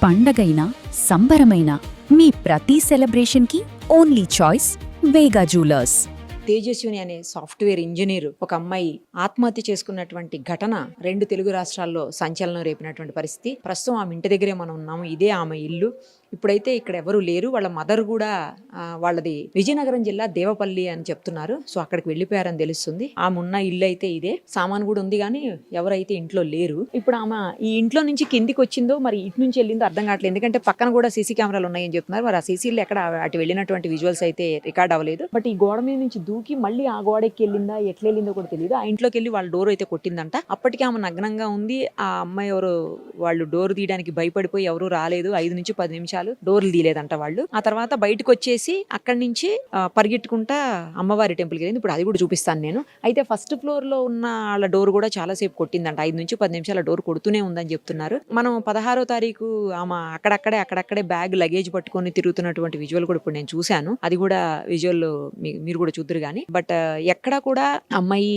పండగైనా సంబరమైనా మీ ప్రతి సెలబ్రేషన్కి only choice వేగా jewellers. Tejaswini అనే software engineer ఒక అమ్మాయి ఆత్మహత్య చేసుకున్నటువంటి ఘటన 2 తెలుగు రాష్ట్రాల్లో సంచలనం రేపినటువంటి పరిస్థితి. ప్రస్తుతం ఆమె ఇంటి దగ్గరే మనం ఉన్నాము. ఇదే ఆమె ఇల్లు. ఇప్పుడైతే ఇక్కడ ఎవరు లేరు. వాళ్ళ మదర్ కూడా వాళ్ళది విజయనగరం జిల్లా దేవపల్లి అని చెప్తున్నారు. సో అక్కడికి వెళ్ళిపోయారని తెలుస్తుంది. ఆమె ఉన్న ఇల్లు అయితే ఇదే. సామాన్ కూడా ఉంది కానీ ఎవరైతే ఇంట్లో లేరు. ఇప్పుడు ఆమె ఈ ఇంట్లో నుంచి కిందికి వచ్చిందో మరి ఇటు నుంచి వెళ్ళిందో అర్థం కావట్లేదు. ఎందుకంటే పక్కన కూడా సీసీ కెమెరాలు ఉన్నాయని చెప్తున్నారు. మరి ఆ సీసీలు ఎక్కడ అటు వెళ్ళినటువంటి విజువల్స్ అయితే రికార్డ్ అవ్వలేదు. బట్ ఈ గోడ మీద నుంచి దూకి మళ్ళీ ఆ గోడకి వెళ్ళిందా ఎట్లా వెళ్ళిందో కూడా తెలియదు. ఆ ఇంట్లోకి వెళ్ళి వాళ్ళ డోర్ అయితే కొట్టిందంట. అప్పటికి ఆమె నగ్నంగా ఉంది. ఆ అమ్మాయి ఎవరు వాళ్ళు డోర్ తీయడానికి భయపడిపోయి ఎవరు రాలేదు. 5 నుంచి 10 నిమిషాలు డోర్లు తీయలేదంట వాళ్ళు. ఆ తర్వాత బయటకు వచ్చేసి అక్కడి నుంచి పరిగెట్టుకుంటా అమ్మవారి టెంపుల్కి వెళ్ళింది. ఇప్పుడు అది కూడా చూపిస్తాను నేను. అయితే ఫస్ట్ ఫ్లోర్ లో ఉన్న వాళ్ళ డోర్ కూడా చాలా సేపు కొట్టిందంట. 5 నుంచి 10 నిమిషాల డోర్ కొడుతూనే ఉందని చెప్తున్నారు. మనం 16వ తారీఖు ఆమె అక్కడక్కడే బ్యాగ్ లగేజ్ పట్టుకొని తిరుగుతున్నటువంటి విజువల్ కూడా ఇప్పుడు నేను చూశాను. అది కూడా విజువల్ మీరు కూడా చూద్దరు కానీ. బట్ ఎక్కడా కూడా అమ్మాయి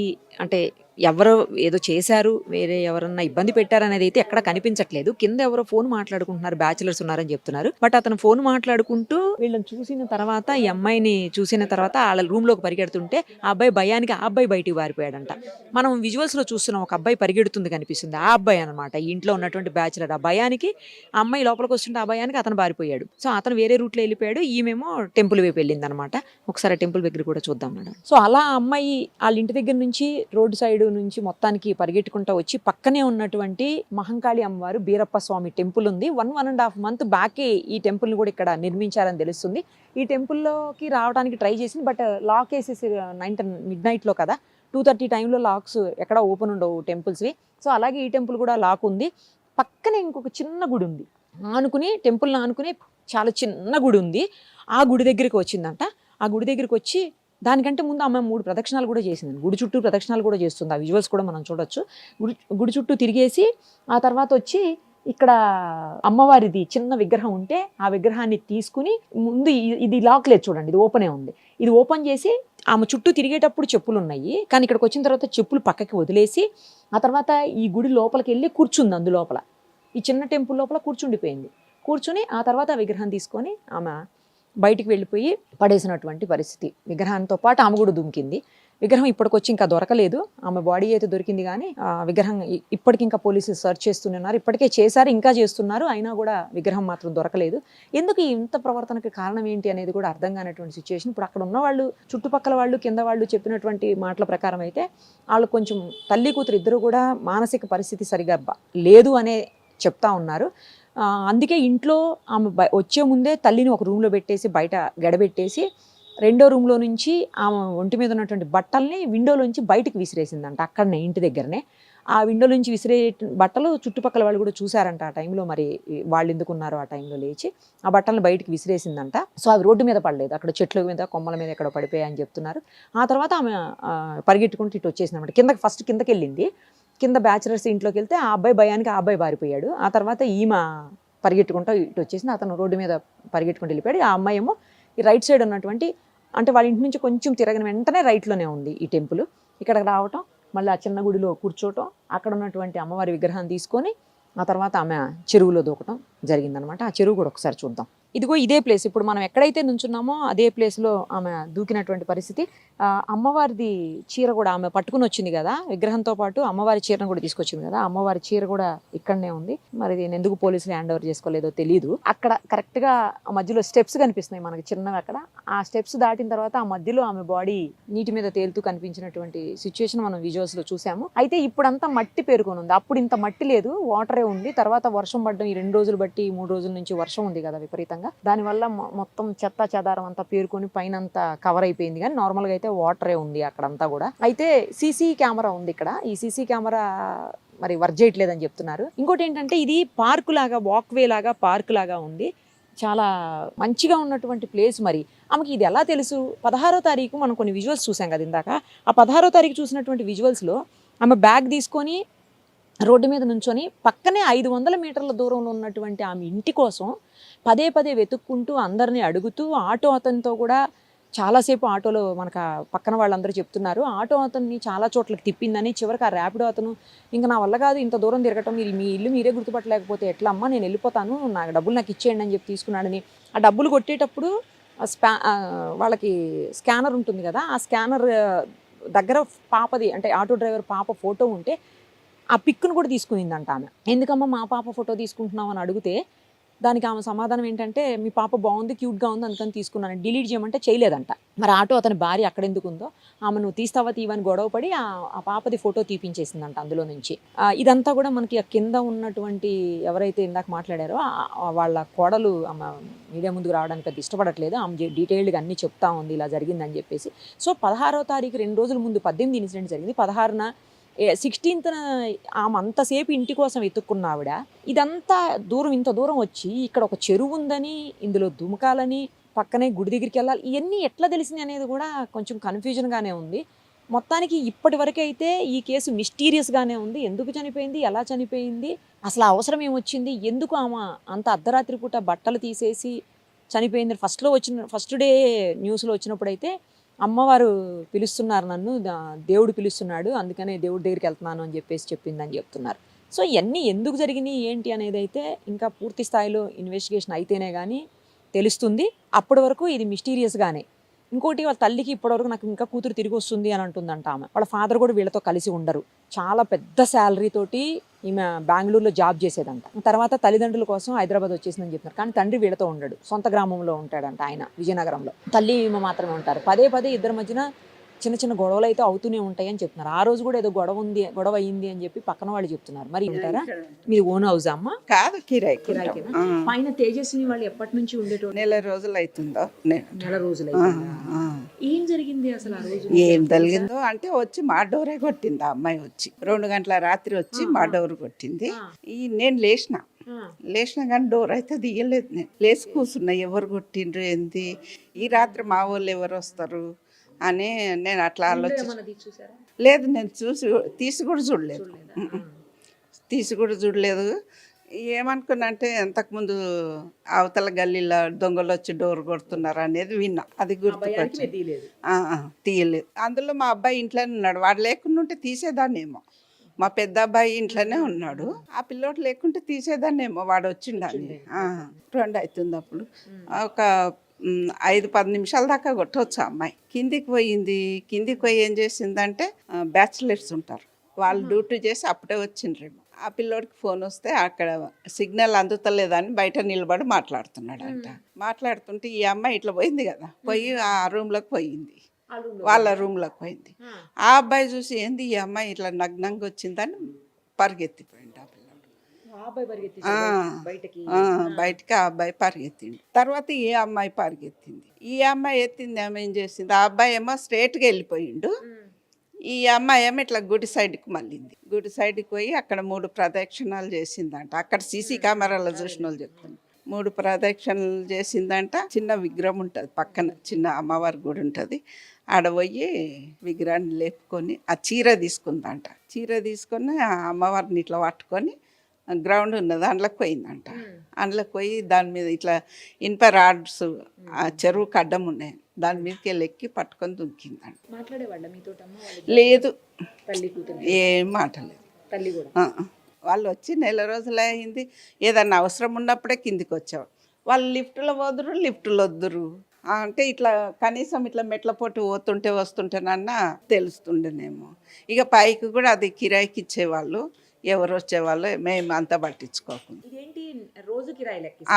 అంటే ఎవరో ఏదో చేశారు, వేరే ఎవరన్నా ఇబ్బంది పెట్టారనేది అయితే ఎక్కడ కనిపించట్లేదు. కింద ఎవరో ఫోన్ మాట్లాడుకుంటున్నారు, బ్యాచులర్స్ ఉన్నారని చెప్తున్నారు. బట్ అతను ఫోన్ మాట్లాడుకుంటూ వీళ్ళని చూసిన తర్వాత, ఈ అమ్మాయిని చూసిన తర్వాత వాళ్ళ రూమ్ లోకి పరిగెడుతుంటే ఆ అబ్బాయి భయానికి ఆ అబ్బాయి బయటికి పారిపోయాడంట. మనం విజువల్స్ లో చూస్తున్నాం, ఒక అబ్బాయి పరిగెడుతుంది కనిపిస్తుంది. ఆ అబ్బాయి అనమాట ఈ ఇంట్లో ఉన్నటువంటి బ్యాచులర్. ఆ భయానికి ఆ అమ్మాయి లోపలికి వస్తుంటే ఆ భయానికి అతను పారిపోయాడు. సో అతను వేరే రూట్లో వెళ్ళిపోయాడు. ఈమెమో టెంపుల్ వైపు వెళ్ళింది అనమాట. ఒకసారి టెంపుల్ దగ్గర కూడా చూద్దాం మేడం. సో అలా అమ్మాయి వాళ్ళ ఇంటి దగ్గర నుంచి రోడ్డు సైడ్ నుంచి మొత్తానికి పరిగెట్టుకుంటూ వచ్చి పక్కనే ఉన్నటువంటి మహంకాళి అమ్మవారు బీరప్ప స్వామి టెంపుల్ ఉంది. 1.5 month బ్యాకే ఈ టెంపుల్ ని కూడా ఇక్కడ నిర్మించారని తెలుస్తుంది. ఈ టెంపుల్లోకి రావడానికి ట్రై చేసింది. బట్ లాక్ వేసేసి midnight లో కదా, 2:30 టైంలో లాక్స్ ఎక్కడ ఓపెన్ ఉండవు టెంపుల్స్వి. సో అలాగే ఈ టెంపుల్ కూడా లాక్ ఉంది. పక్కనే ఇంకొక చిన్న గుడి ఉంది. టెంపుల్ని ఆనుకుని చాలా చిన్న గుడి ఉంది. ఆ గుడి దగ్గరికి వచ్చిందంట. ఆ గుడి దగ్గరికి వచ్చి దానికంటే ముందు ఆమె 3 ప్రదక్షిణాలు కూడా చేసింది. గుడి చుట్టూ ప్రదక్షిణాలు కూడా చేస్తుంది. ఆ విజువల్స్ కూడా మనం చూడొచ్చు. గుడి చుట్టూ తిరిగేసి ఆ తర్వాత వచ్చి ఇక్కడ అమ్మవారిది చిన్న విగ్రహం ఉంటే ఆ విగ్రహాన్ని తీసుకుని ముందు ఇది లాక్ లేదు చూడండి, ఇది ఓపెనే ఉంది. ఇది ఓపెన్ చేసి ఆమె చుట్టూ తిరిగేటప్పుడు చెప్పులు ఉన్నాయి, కానీ ఇక్కడికి వచ్చిన తర్వాత చెప్పులు పక్కకి వదిలేసి ఆ తర్వాత ఈ గుడి లోపలికి వెళ్ళి కూర్చుంది. అందులోపల ఈ చిన్న టెంపుల్ లోపల కూర్చుని ఆ తర్వాత ఆ విగ్రహం తీసుకొని ఆమె బయటికి వెళ్ళిపోయి పడేసినటువంటి పరిస్థితి. విగ్రహంతో పాటు ఆమె కూడా దుమికింది. విగ్రహం ఇప్పటికొచ్చి ఇంకా దొరకలేదు. ఆమె బాడీ అయితే దొరికింది కానీ ఆ విగ్రహం ఇప్పటికి ఇంకా పోలీసులు సెర్చ్ చేస్తున్నారు. ఇప్పటికే చేశారు, ఇంకా చేస్తున్నారు. అయినా కూడా విగ్రహం మాత్రం దొరకలేదు. ఎందుకు ఇంత ప్రవర్తనకి కారణం ఏంటి అనేది కూడా అర్థం కానటువంటి సిచ్యువేషన్. ఇప్పుడు అక్కడ ఉన్న వాళ్ళు, చుట్టుపక్కల వాళ్ళు, కింద వాళ్ళు చెప్పినటువంటి మాటల ప్రకారం అయితే వాళ్ళు కొంచెం తల్లి కూతురు ఇద్దరు కూడా మానసిక పరిస్థితి సరిగా లేదు అనే చెప్తా ఉన్నారు. అందుకే ఇంట్లో ఆమె వచ్చే ముందే తల్లిని ఒక రూమ్లో పెట్టేసి బయట గడబెట్టేసి రెండో రూమ్లో నుంచి ఆమె ఒంటి మీద ఉన్నటువంటి బట్టల్ని విండోలోంచి బయటికి విసిరేసిందంట. అక్కడనే ఇంటి దగ్గరనే ఆ విండో నుంచి విసిరే బట్టలు చుట్టుపక్కల వాళ్ళు కూడా చూసారంట ఆ టైంలో. మరి వాళ్ళు ఎందుకు ఉన్నారో ఆ టైంలో లేచి ఆ బట్టలను బయటికి విసిరేసిందంట. సో అవి రోడ్డు మీద పడలేదు, అక్కడ చెట్ల మీద కొమ్మల మీద ఎక్కడ పడిపోయాయని చెప్తున్నారు. ఆ తర్వాత ఆమె పరిగెట్టుకుంటూ ఇటు వచ్చేసిందన్నమాట. ఫస్ట్ కిందకి వెళ్ళింది. కింద బ్యాచులర్స్ ఇంట్లోకి వెళ్తే ఆ అబ్బాయి భయానికి ఆ అబ్బాయి పారిపోయాడు. ఆ తర్వాత ఈమె పరిగెట్టుకుంటూ ఇటు వచ్చేసింది. అతను రోడ్డు మీద పరిగెట్టుకుంటూ వెళ్ళిపోయాడు. ఆ అమ్మాయి ఏమో ఈ రైట్ సైడ్ ఉన్నటువంటి, అంటే వాళ్ళ ఇంటి నుంచి కొంచెం తిరగిన వెంటనే రైట్లోనే ఉంది ఈ టెంపుల్. ఇక్కడికి రావటం, మళ్ళీ ఆ చిన్న గుడిలో కూర్చోవటం, అక్కడ ఉన్నటువంటి అమ్మవారి విగ్రహాన్ని తీసుకొని ఆ తర్వాత ఆమె చెరువులో దూకటం జరిగిందనమాట. ఆ చెరువు కూడా ఒకసారి చూద్దాం. ఇదిగో ఇదే ప్లేస్. ఇప్పుడు మనం ఎక్కడైతే నుంచున్నామో అదే ప్లేస్లో ఆమె దూకినటువంటి పరిస్థితి. అమ్మవారిది చీర కూడా ఆమె పట్టుకుని వచ్చింది కదా, విగ్రహంతో పాటు అమ్మవారి చీరను కూడా తీసుకొచ్చింది కదా. అమ్మవారి చీర కూడా ఇక్కడనే ఉంది. మరి దీన్ని ఎందుకు పోలీసులు హ్యాండ్ ఓవర్ చేసుకోలేదో తెలియదు. అక్కడ కరెక్ట్గా ఆ మధ్యలో స్టెప్స్ కనిపిస్తున్నాయి మనకి చిన్నవి. అక్కడ ఆ స్టెప్స్ దాటిన తర్వాత ఆ మధ్యలో ఆమె బాడీ నీటి మీద తేలుతూ కనిపించినటువంటి సిచ్యువేషన్ మనం విజువల్స్ లో చూసాము. అయితే ఇప్పుడంతా మట్టి పేరుకొని ఉంది. అప్పుడు ఇంత మట్టి లేదు, వాటరే ఉంది. తర్వాత వర్షం పడ్డం, ఈ 2 రోజులు బట్టి 3 రోజుల నుంచి వర్షం ఉంది కదా విపరీతంగా. దానివల్ల మొత్తం చెత్త చెదారం అంతా పేరుకొని పైన అంతా కవర్ అయిపోయింది. కానీ నార్మల్గా అయితే వాటరే ఉంది అక్కడంతా కూడా. అయితే సీసీ కెమెరా ఉంది ఇక్కడ. ఈ సీసీ కెమెరా మరి వర్క్ చేయట్లేదని చెప్తున్నారు. ఇంకోటి ఏంటంటే ఇది పార్కు లాగా, వాక్వే లాగా, పార్క్ లాగా ఉంది. చాలా మంచిగా ఉన్నటువంటి ప్లేస్. మరి ఆమెకి ఇది ఎలా తెలుసు? 16వ తారీఖు మనం కొన్ని విజువల్స్ చూసాం కదా ఇందాక. ఆ 16వ తారీఖు చూసినటువంటి విజువల్స్లో ఆమె బ్యాగ్ తీసుకొని రోడ్డు మీద నుంచొని పక్కనే 500 మీటర్ల దూరంలో ఉన్నటువంటి ఆమె ఇంటి కోసం పదే వెతుక్కుంటూ అందరినీ అడుగుతూ ఆటో అతనితో కూడా చాలాసేపు ఆటోలో మనకు పక్కన వాళ్ళందరూ చెప్తున్నారు, ఆటో అతన్ని చాలా చోట్లకి తిప్పిందని. చివరికి ఆ ర్యాపిడో అతను, ఇంకా నా వల్ల కాదు ఇంత దూరం తిరగటం, మీరు మీ ఇల్లు మీరే గుర్తుపట్టలేకపోతే ఎట్లా అమ్మా, నేను వెళ్ళిపోతాను, నాకు డబ్బులు నాకు ఇచ్చేయండి అని చెప్పి తీసుకున్నాడని. ఆ డబ్బులు కొట్టేటప్పుడు వాళ్ళకి స్కానర్ ఉంటుంది కదా, ఆ స్కానర్ దగ్గర పాపది అంటే ఆటో డ్రైవర్ పాప ఫోటో ఉంటే ఆ పిక్ను కూడా తీసుకునిందంట ఆమె. ఎందుకమ్మా మా పాప ఫోటో తీసుకుంటున్నావు అని అడిగితే దానికి ఆమె సమాధానం ఏంటంటే, మీ పాప బాగుంది, క్యూట్గా ఉంది, అందుకని తీసుకున్నాను, డిలీట్ చేయమంటే చేయలేదంట. మరి ఆటో అతని భార్య అక్కడ ఎందుకు ఉందో, ఆమె నువ్వు తీస్తావా తీవని గొడవపడి ఆ పాపది ఫోటో తీపించేసిందంట అందులో నుంచి. ఇదంతా కూడా మనకి ఆ కింద ఉన్నటువంటి ఎవరైతే ఇందాక మాట్లాడారో వాళ్ళ కోడలు ఆమె మీడియా ముందుకు రావడానికి పెద్ద ఇష్టపడట్లేదు, ఆమె డీటెయిల్డ్గా అన్నీ చెప్తా ఉంది ఇలా జరిగిందని చెప్పేసి. సో 16వ తారీఖు 2 రోజుల ముందు 18 ఇన్సిడెంట్ జరిగింది, 16న 16th ఆమె అంతసేపు ఇంటి కోసం వెతుక్కున్న ఆవిడ ఇదంతా దూరం, ఇంత దూరం వచ్చి ఇక్కడ ఒక చెరువు ఉందని, ఇందులో దుమకాలని, పక్కనే గుడి దగ్గరికి వెళ్ళాలి, ఇవన్నీ ఎట్లా తెలిసింది అనేది కూడా కొంచెం కన్ఫ్యూజన్గానే ఉంది. మొత్తానికి ఇప్పటి వరకు అయితే ఈ కేసు మిస్టీరియస్గానే ఉంది. ఎందుకు చనిపోయింది, ఎలా చనిపోయింది, అసలు అవసరం ఏమొచ్చింది, ఎందుకు ఆమె అంత అర్ధరాత్రి పూట బట్టలు తీసేసి చనిపోయింది. ఫస్ట్ డే న్యూస్లో వచ్చినప్పుడైతే అమ్మవారు పిలుస్తున్నారు నన్ను, దేవుడు పిలుస్తున్నాడు, అందుకనే దేవుడి దగ్గరికి వెళ్తున్నాను అని చెప్పేసి చెప్పిందని చెప్తున్నారు. సో ఇవన్నీ ఎందుకు జరిగినాయి ఏంటి అనేది అయితే ఇంకా పూర్తి స్థాయిలో ఇన్వెస్టిగేషన్ అయితేనే కానీ తెలుస్తుంది. అప్పటి వరకు ఇది మిస్టీరియస్గానే. ఇంకోటి, వాళ్ళ తల్లికి ఇప్పటివరకు నాకు ఇంకా కూతురు తిరిగి వస్తుంది అని అంటుందంట ఆమె. వాళ్ళ ఫాదర్ కూడా వీళ్ళతో కలిసి ఉండరు. చాలా పెద్ద శాలరీ తోటి ఈమె బెంగళూరులో జాబ్ చేసేదంట. తర్వాత తల్లిదండ్రుల కోసం హైదరాబాద్ వచ్చేసిందని చెప్తున్నారు. కానీ తండ్రి వీళ్ళతో ఉండడు, సొంత గ్రామంలో ఉంటాడంట ఆయన, విజయనగరంలో. తల్లి ఈమె మాత్రమే ఉంటారు. పదే పదే ఇద్దరి మధ్యన చిన్న చిన్న గొడవలు అయితే అవుతూనే ఉంటాయి అని చెప్తున్నారు. ఆ రోజు కూడా ఏదో గొడవ అయ్యింది అని చెప్పి పక్కన వాళ్ళు చెప్తున్నారు. మరి ఉంటారా మీరు? ఓన్ హౌస్ అమ్మ? కాదు, కిరాయి. పైన తేజస్విని వాళ్ళు ఎప్పటి నుంచి ఉండేటోళ్ళు? నెల రోజులు అవుతుందో. నెల రోజులు. ఏం జరిగింది అసలు ఆ రోజు? ఏం జరిగిందో అంటే వచ్చి మా డోరే కొట్టింది ఆ అమ్మాయి. వచ్చి 2 గంటల రాత్రి వచ్చి మా డోర్ కొట్టింది. నేను లేచిన కానీ డోర్ అయితే తీయలేదు. నేను లేచి కూర్చున్నా, ఎవరు కొట్టిండ్రు ఏంది, ఈ రాత్రి మా వాళ్ళు ఎవరు వస్తారు అని నేను అట్లా ఆలోచించి. లేదు, నేను తీసి కూడా చూడలేదు. ఏమనుకున్నా అంటే ఇంతకుముందు అవతల గల్లీలో దొంగలు వచ్చి డోర్ కొడుతున్నారు అనేది విన్నా, అది గుర్తుకొచ్చి తీయలేదు. అందులో మా అబ్బాయి ఇంట్లోనే ఉన్నాడు, వాడు లేకుండా ఉంటే తీసేదాన్నేమో. మా పెద్ద అబ్బాయి ఇంట్లోనే ఉన్నాడు, ఆ పిల్లోడు లేకుంటే తీసేదాన్నేమో, వాడు వచ్చిండని. 2 అవుతుంది అప్పుడు. ఒక 5-10 నిమిషాల దాకా కొట్టవచ్చు అమ్మాయి. కిందికి పోయి ఏం చేసిందంటే, బ్యాచిలర్స్ ఉంటారు, వాళ్ళు డ్యూటీ చేసి అప్పుడే వచ్చిండ్రేమో. ఆ పిల్లోడికి ఫోన్ వస్తే అక్కడ సిగ్నల్ అందుతలేదని బయట నిలబడి మాట్లాడుతున్నాడంట. మాట్లాడుతుంటే ఈ అమ్మాయి ఇట్లా పోయింది కదా, పోయి ఆ రూమ్లోకి పోయింది, వాళ్ళ రూమ్లోకి పోయింది. ఆ అబ్బాయి చూసి ఏంది ఈ అమ్మాయి ఇట్లా నగ్నంగా వచ్చిందని పరిగెత్తిపోయింది. బయటికి ఆ అబ్బాయి పరిగెత్తింది. తర్వాత ఈ అమ్మాయి పరిగెత్తింది. ఈ అమ్మాయి ఎత్తింది, ఆమె ఏం చేసింది, ఆ అబ్బాయి ఏమో స్ట్రేట్గా వెళ్ళిపోయిండు, ఈ అమ్మాయి ఏమో ఇట్లా గుడి సైడ్కి మళ్ళింది. గుడి సైడ్కి పోయి అక్కడ 3 ప్రదక్షిణాలు చేసిందంట. అక్కడ సీసీ కెమెరాలో చూసిన వాళ్ళు చెప్తాను. 3 ప్రదక్షిణలు చేసిందంట. చిన్న విగ్రహం ఉంటుంది పక్కన, చిన్న అమ్మవారి గుడి ఉంటుంది. ఆడ పోయి విగ్రహాన్ని లేపుకొని ఆ చీర తీసుకుందంట. చీర తీసుకొని ఆ అమ్మవారిని ఇట్లా పట్టుకొని గ్రౌండ్ ఉన్న దాంట్లోకి పోయిందంట. అందులోకి పోయి దాని మీద ఇట్లా ఇనుప రాడ్స్, ఆ చెరువు కడ్డం ఉన్నాయి, దాని మీదకి ఎక్కి పట్టుకొని దుంకిందంట. లేదు, ఏం మాటలేదు. వాళ్ళు వచ్చి నెల రోజులు అయింది. ఏదన్నా అవసరం ఉన్నప్పుడే కిందికి వచ్చేవాళ్ళు. వాళ్ళు లిఫ్ట్లో వద్దురు అంటే ఇట్లా కనీసం ఇట్లా మెట్ల పోటీ పోతుంటే వస్తుంటేనన్నా తెలుస్తుండేనేమో. ఇక పైకి కూడా అది కిరాయికి ఇచ్చేవాళ్ళు, ఎవరు వచ్చేవాళ్ళు, మేము అంతా పట్టించుకోకుండా.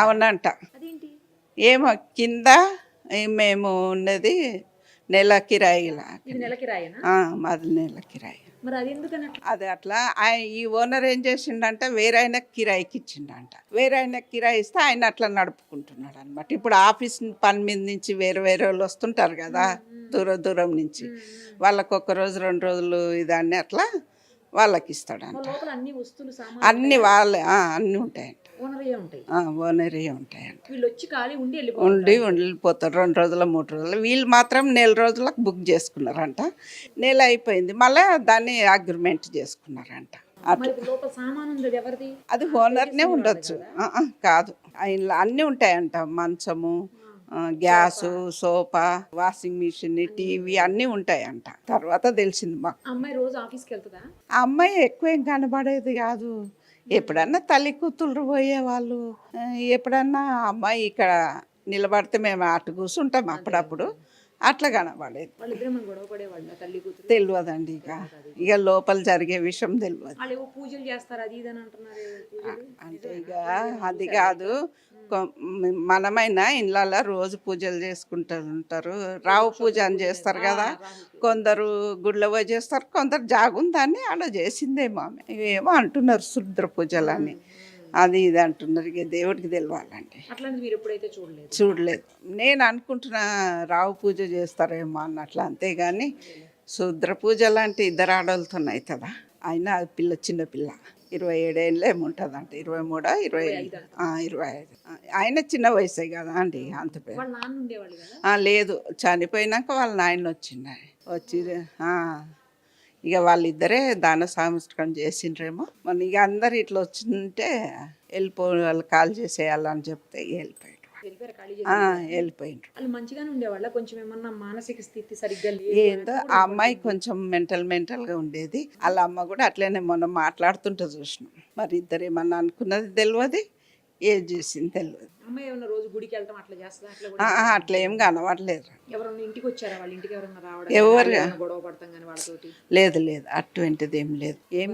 అవునంట. ఏమో కింద మేము ఉన్నది నెల కిరాయిలా. మాది నెల కిరాయి. అది అట్లా ఈ ఓనర్ ఏం చేసిండంట, వేరే ఆయన కిరాయికి ఇచ్చిండంట. వేరే ఆయన కిరాయి ఇస్తే ఆయన అట్లా నడుపుకుంటున్నాడు అనమాట. ఇప్పుడు ఆఫీస్ పని మీద నుంచి వేరే వాళ్ళు వస్తుంటారు కదా, దూరం నుంచి, వాళ్ళకు 1 రోజు 2 రోజులు ఇదాన్ని అట్లా వాళ్ళకి ఇస్తాడంట. అన్ని వాళ్ళే, అన్నీ ఉంటాయంట, ఓనరే ఉంటాయంట. ఉండి వెళ్ళిపోతారు 2 రోజులు 3 రోజులు. వీళ్ళు మాత్రం నెల రోజులకు బుక్ చేసుకున్నారంట. నెల అయిపోయింది, మళ్ళీ దాన్ని అగ్రిమెంట్ చేసుకున్నారంట. అది ఓనర్నే ఉండొచ్చు. కాదు, ఆయన అన్నీ ఉంటాయంట, మంచము, gas, sofa, washing machine, TV అన్నీ ఉంటాయంట. తర్వాత తెలిసింది మాకు. అమ్మాయి రోజు ఆఫీస్కి వెళ్తుందా? ఆ అమ్మాయి ఎక్కువ ఏం కనబడేది కాదు. ఎప్పుడన్నా తల్లి కూతుళ్ళు పోయేవాళ్ళు. ఎప్పుడన్నా అమ్మాయి ఇక్కడ నిలబడితే మేము అటు కూర్చుంటాం అప్పుడప్పుడు, అట్లా కనబడేది. వాళ్ళిద్దరే మనం గొడవ పడేవాళ్ళు తల్లి కూతురు? తెలియదండి. ఇక లోపల జరిగే విషయం తెలియదు. వాళ్ళు ఏవో పూజలు చేస్తారు అది ఇది అని అంటున్నారు. అంటే ఇక అది కాదు, మనమైనా ఇళ్ళల్లో రోజు పూజలు చేసుకుంటూ ఉంటారు. రావు పూజ అని చేస్తారు కదా, కొందరు గుళ్ళో పోయి చేస్తారు, కొందరు జాగుందని అలా చేసిందేమో ఆమె. ఏమో అంటున్నారు శుద్ర పూజలు అని, అది ఇది అంటున్నారు. ఇక దేవుడికి తెలియాలండి. అట్లాంటిది మీరు ఎప్పుడైతే చూడలేదు? చూడలేదు. నేను అనుకుంటున్నా రావు పూజ చేస్తారేమో అన్నట్లు, అంతేగాని శుద్ర పూజ లాంటి ఇద్దరు ఆడవాళ్ళతో అవుతుందా? అయినా అది పిల్ల, చిన్న పిల్ల, 27 ఏళ్ళు ఏముంటుందంట, 23, 25. ఆయన చిన్న వయసే కదా అండి, అంత పేరు. వాళ్ళ నాన్న ఉండేవాళ్ళు కదా? లేదు, చనిపోయినాక వాళ్ళ నాయన వచ్చి ఇక వాళ్ళిద్దరే దాన సంస్కరణ చేసిండ్రేమో. మన ఇక అందరు ఇట్లా వచ్చింటే వాళ్ళు కాల్ చేసేయాలని చెప్తే వెళ్ళిపోయారు. వెళ్ళిపోయిండ్రు. వాళ్ళు మంచిగానే ఉండేవాళ్ళ? కొంచెం ఏమన్నా మానసిక స్థితి సరిగ్గా లేదు ఏందో ఆ అమ్మాయి కొంచెం మెంటల్గా ఉండేది. వాళ్ళ అమ్మ కూడా అట్లనే మొన్న మాట్లాడుతుంటే చూసినాం. మరి ఇద్దరు ఏమన్నా అనుకున్నది తెలియదు, ఏం చేసింది తెలియదు. అమ్మాయి ఏమన్నా రోజు గుడికి వెళ్తాం అట్లా చేస్తా? అట్లా ఏం కనబడలేదు. ఎవరన్నా ఇంటికి వచ్చారా? వాళ్ళ ఇంటికి ఎవరన్నా రావడం, ఎవరు గొడవ పడతాం కానీ వాళ్ళతోటి? లేదు, అటువంటిది ఏం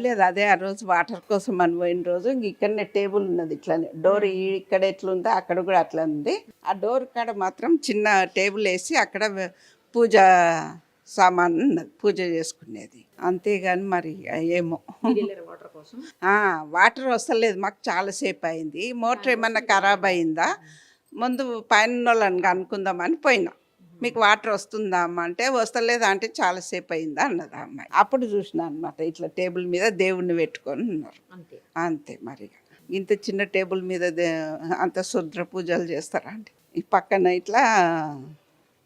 లేదు. అదే ఆ రోజు వాటర్ కోసం అని పోయిన రోజు ఇక్కడనే టేబుల్ ఉన్నది, ఇట్లానే డోర్ ఇక్కడ ఎట్లుందో అక్కడ కూడా అట్లా ఉంది. ఆ డోర్ కాడ మాత్రం చిన్న టేబుల్ వేసి అక్కడ పూజ సామాన్ ఉన్నది, పూజ చేసుకునేది. అంతేగాని మరి ఏమో వాటర్ వస్తలేదు మాకు, చాలాసేపు అయింది. మోటార్ ఏమన్నా ఖరాబ్ అయిందా, ముందు పైన వాళ్ళని అనుకుందామని పోయినా. మీకు వాటర్ వస్తుందా అమ్మ అంటే, వస్తలేదు అంటే చాలాసేపు అయిందా అన్నది అమ్మాయి. అప్పుడు చూసిన అనమాట, ఇట్లా టేబుల్ మీద దేవుణ్ణి పెట్టుకొని ఉన్నారు. అంతే. మరి ఇంత చిన్న టేబుల్ మీద అంత శుద్ర పూజలు చేస్తారా అండి? ఈ పక్కన ఇట్లా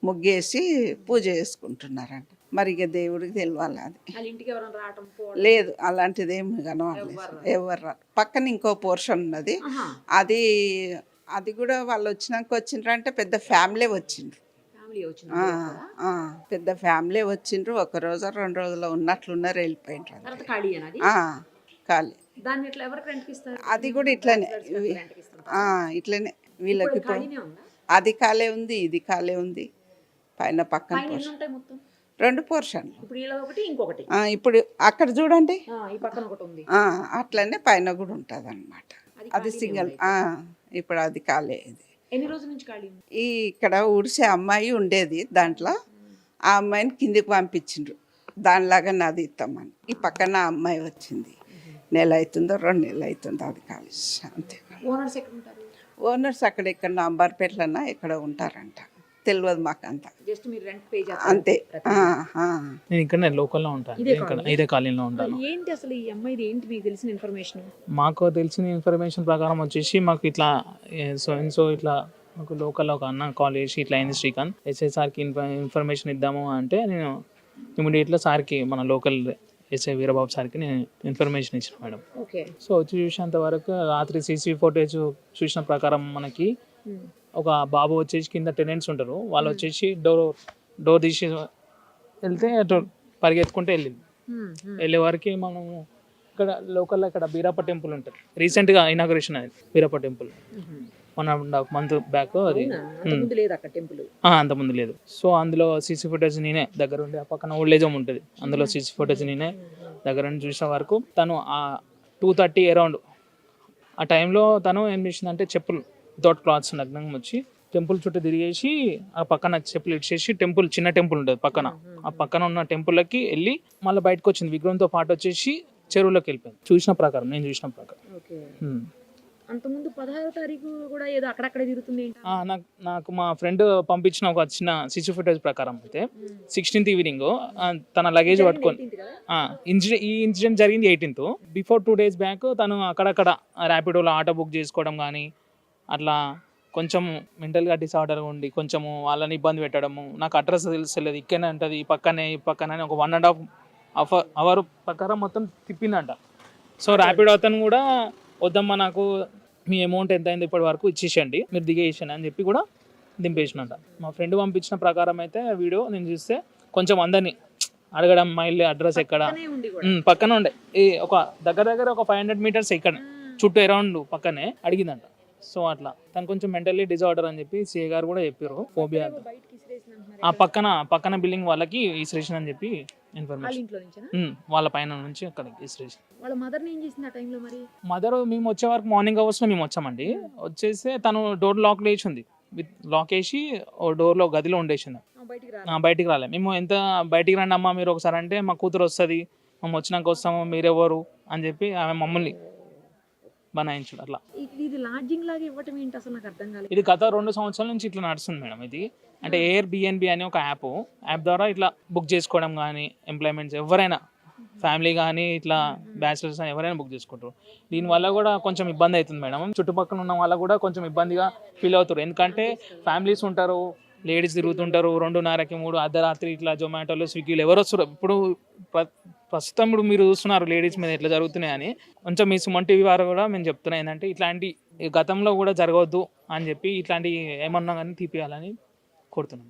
ముగ్గేసి పూజ చేసుకుంటున్నారంట. మరి ఇక దేవుడికి తెలియాలి అది. లేదు, అలాంటిది ఏమి కనవలేదు, ఎవరు రారు. పక్కన ఇంకో పోర్షన్ ఉన్నది, అది కూడా వాళ్ళు వచ్చిండ్రంటే పెద్ద ఫ్యామిలీ వచ్చిండ్రు. పెద్ద ఫ్యామిలీ వచ్చిండ్రు. 1 రోజు 2 రోజులు ఉన్నట్లున్నారు, వెళ్ళిపోయిండ్రు. ఖాళీ. అది కూడా ఇట్లనే వీళ్ళకి ఇప్పుడు అది ఖాళీ ఉంది, ఇది ఖాళీ ఉంది. పైన పక్కన 2 పోర్షన్లు. ఇప్పుడు అక్కడ చూడండి, అట్లనే పైన కూడా ఉంటుంది అన్నమాట. అది సింగల్. ఇప్పుడు అది ఖాళీ. ఎన్ని రోజుల నుంచి ఖాళీ? ఇక్కడ ఊడిసే అమ్మాయి ఉండేది, దాంట్లో ఆ అమ్మాయిని కిందికి పంపించిండ్రు, దానిలాగా నాది ఇస్తామని. ఈ పక్కన అమ్మాయి వచ్చింది, నెల అవుతుందో 2 నెలలు అవుతుందో, అది ఖాళీ. అంతే. ఓనర్స్ అక్కడ ఇక్కడ అంబర్పేటలన్నా ఇక్కడ ఉంటారంట, తెలియదు మాకు అంతా. అంతే. నేను ఇక్కడ లోకల్లో ఉంటాను, ఇదే కాలనీలో ఉంటాను. ఏంటి అసలు ఈ అమ్మాయిది ఏంటి మీకు తెలిసిన ఇన్ఫర్మేషన్? మాకు తెలిసిన ఇన్ఫర్మేషన్ ప్రకారం వచ్చేసి మాకు ఇట్లా సో ఇట్లా మాకు లోకల్లో ఒక అన్న కాల్ చేసి ఇట్లా అయింది శ్రీకాంత్, ఎస్ఐ సార్కి ఇన్ఫర్మేషన్ ఇద్దాము అంటే నేను ఇమీడియట్గా సార్కి, మన లోకల్ ఎస్ఐ వీరబాబు సార్కి నేను ఇన్ఫర్మేషన్ ఇచ్చిన మేడం. సో వచ్చి చూసేంత వరకు రాత్రి సీసీ ఫుటేజ్ చూసిన ప్రకారం మనకి ఒక బాబు వచ్చేసి కింద టెనెంట్స్ ఉంటారు, వాళ్ళు వచ్చేసి డోర్ తీసి వెళ్తే పరిగెత్తుకుంటూ వెళ్ళింది. వెళ్ళే వరకు మనము ఇక్కడ లోకల్లో ఇక్కడ బీరప్ప టెంపుల్ ఉంటుంది, రీసెంట్గా ఇనాగ్రేషన్ అయింది బీరప్ప టెంపుల్ 1.5 month బ్యాక్. అది అంతకుముందు లేదు. సో అందులో సీసీ ఫుటేజ్ నేనే దగ్గర ఉండి, ఆ పక్కన ఓల్డేజ్ హోమ్ ఉంటుంది, అందులో సీసీ ఫుటేజ్ నేనే దగ్గర ఉండి చూసిన వరకు తను ఆ 2:30 అరౌండ్ ఆ టైంలో తను ఏం చేసిందంటే చెప్పులు వితౌట్ క్లాత్స్ నగ్నంగా వచ్చి టెంపుల్ చుట్టూ తిరిగేసి ఆ పక్కన చెప్పులు ఇచ్చేసి టెంపుల్, చిన్న టెంపుల్ ఉంటుంది పక్కన, ఆ పక్కన ఉన్న టెంపుల్కి వెళ్ళి మళ్ళీ బయటకు వచ్చింది, విగ్రహంతో పాటు వచ్చేసి చెరువులోకి వెళ్ళిపోయింది. చూసిన ప్రకారం, నేను చూసిన ప్రకారం. అంతకుముందు 16వ తారీఖు కూడా ఏదో అక్కడక్కడ తిరుగుతుంది. నాకు మా ఫ్రెండ్ పంపించిన ఒక చిన్న సీసీ ఫుటేజ్ ప్రకారం అయితే 16th ఈవినింగ్ తన లగేజ్ పట్టుకొని, ఈ ఇన్సిడెంట్ జరిగింది 18th. బిఫోర్ 2 days బ్యాక్ తను అక్కడక్కడ ర్యాపిడోలో ఆటో బుక్ చేసుకోవడం కానీ, అట్లా కొంచెం మెంటల్గా డిసార్డర్గా ఉండి కొంచెము వాళ్ళని ఇబ్బంది పెట్టడము, నాకు అడ్రస్ తెలియదు, ఇక్కడనే ఉంటుంది, ఈ పక్కనే ఒక 1.5 hour ప్రకారం మొత్తం తిప్పిందంట. సో ర్యాపిడో అతను కూడా వద్దమ్మా, నాకు మీ అమౌంట్ ఎంత అయింది ఇప్పటి వరకు ఇచ్చేసేయండి, మీరు దిగేసేయండి అని చెప్పి కూడా దింపేసినట్ట. మా ఫ్రెండ్ పంపించిన ప్రకారం అయితే వీడియో నేను చూస్తే కొంచెం అందరినీ అడగడం, మా ఇల్లు అడ్రస్ ఎక్కడ, పక్కన ఉండే ఈ ఒక దగ్గర ఒక 500 మీటర్స్ ఇక్కడ చుట్టూ అరౌండ్ పక్కనే అడిగిందంట. సో అట్లా తను కొంచెం మెంటల్లీ డిజార్డర్ అని చెప్పి సిఏ గారు కూడా చెప్పారు. ఫోబియా ఆ పక్కన బిల్డింగ్ వాళ్ళకి ఇస్రేషన్ అని చెప్పి ఇన్ఫర్మేషన్, వాళ్ళ పైన నుంచి అక్కడికి ఇస్రేషన్. వాళ్ళ మదర్ ఏం చేసింది ఆ టైంలో మరి? మదర్ మేము వచ్చే వరకు మార్నింగ్ అవర్స్లో మేము వచ్చామండి. వచ్చేస్తే తను డోర్ లాక్ వేసింది, విత్ లాక్ వేసి డోర్లో గదిలో ఉండేసింది, బయటికి రాలే. మేము ఎంత బయటికి రండి అమ్మా మీరు ఒకసారి అంటే మా కూతురు వస్తుంది, మేము వచ్చినాక వస్తాము మీరెవరు అని చెప్పి ఆమె మమ్మల్ని బనాయించాడు. అట్లా ఇది లాడ్జింగ్ లాగా ఇవ్వటం ఏంటి అసలు నాకు అర్థం కాలేదు. ఇది గత 2 సంవత్సరాల నుంచి ఇట్లా నడుస్తుంది మేడం. ఇది అంటే ఎయిర్ బిఎన్బి అనే ఒక యాప్ ద్వారా ఇట్లా బుక్ చేసుకోవడం కానీ, ఎంప్లాయ్మెంట్స్ ఎవరైనా ఫ్యామిలీ కానీ ఇట్లా బ్యాచిలర్స్ అని ఎవరైనా బుక్ చేసుకుంటారు. దీనివల్ల కూడా కొంచెం ఇబ్బంది అవుతుంది మేడం. చుట్టుపక్కల ఉన్న వాళ్ళకు కూడా కొంచెం ఇబ్బందిగా ఫీల్ అవుతారు. ఎందుకంటే ఫ్యామిలీస్ ఉంటారు, లేడీస్ తిరుగుతుంటారు 2:30కి 3 అర్ధరాత్రి ఇట్లా జొమాటోలు, స్విగ్గీలు ఎవరు వస్తారు. ఇప్పుడు ప్రస్తుతం ఇప్పుడు మీరు చూస్తున్నారు లేడీస్ మీద ఎట్లా జరుగుతున్నాయని. కొంచెం మీ సుమన్ టీవీ వారు కూడా మేము చెప్తున్నాం ఏంటంటే ఇట్లాంటి గతంలో కూడా జరగవద్దు అని చెప్పి ఇట్లాంటి ఏమన్నా కానీ తీపియాలని కోరుతున్నాం.